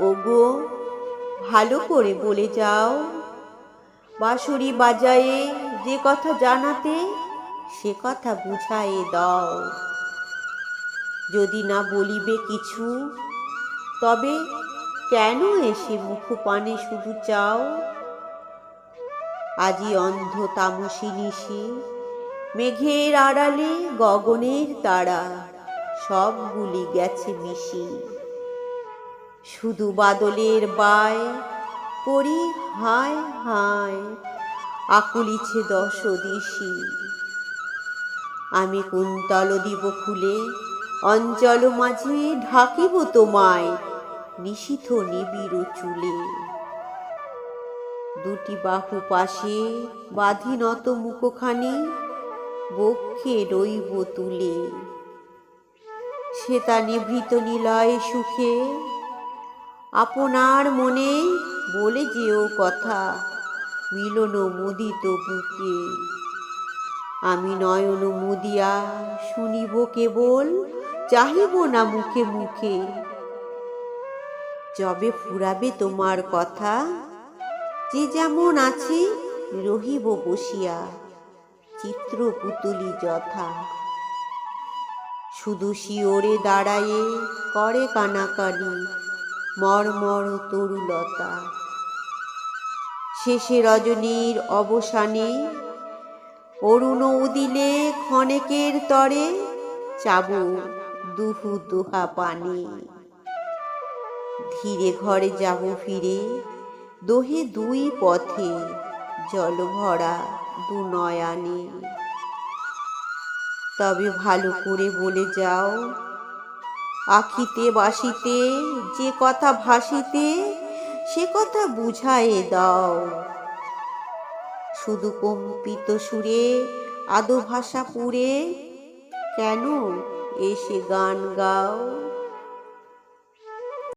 ওগো, ভালো করে বলে যাও, বাঁশরি বাজায়ে যে কথা জানাতে সে কথা বুঝায়ে দাও। যদি না বলিবে কিছু, তবে কেন এসে মুখপানে শুধু চাও? আজি অন্ধ তামসী নিশি, মেঘের আড়ালে গগনের তারা সবগুলি গেছে মিশি। শুধু বাদলের বায় করি হায় হায়, আকুলিছে দশ দিশি। আমি কুন্তল দিব খুলে, অঞ্চল মাঝে ঢাকিব তোমায় নিশীথ নিবিড় চুলে। দুটি বাহু পাশে বাঁধি নত মুখখানি, বক্ষে রইব তুলে। শ্বেতা নিভৃত নিলয় সুখে আপনার মনে বলে যেও কথা, মিলন মুদিত বুকে। আমি নয়ন মুদিয়া শুনিব কেবল, চাহিব না মুখে মুখে। যবে ফুরাবে তোমার কথা, যে যেমন আছে রহিব বসিয়া চিত্র পুতুলি যথা। শুধু শিওরে দাঁড়ায়ে করে কানাকানি মর্মর তরুলতা। শেষে রজনীর অবসানে অরুণ উদিলে ক্ষণেকের তরে চাব দুহু দুহা পানে। ধীরে ঘরে যাব ফিরে, দোহে দুই পথে জল ভরা দু নয়ানে। তবে ভালো করে বলে যাও, আখিতে বাসিতে যে কথা ভাসিতে সে কথা বুঝায়ে দাও। শুধু কম্পিত সুরে আদো ভাষা পুরে কেন এসে গান গাও?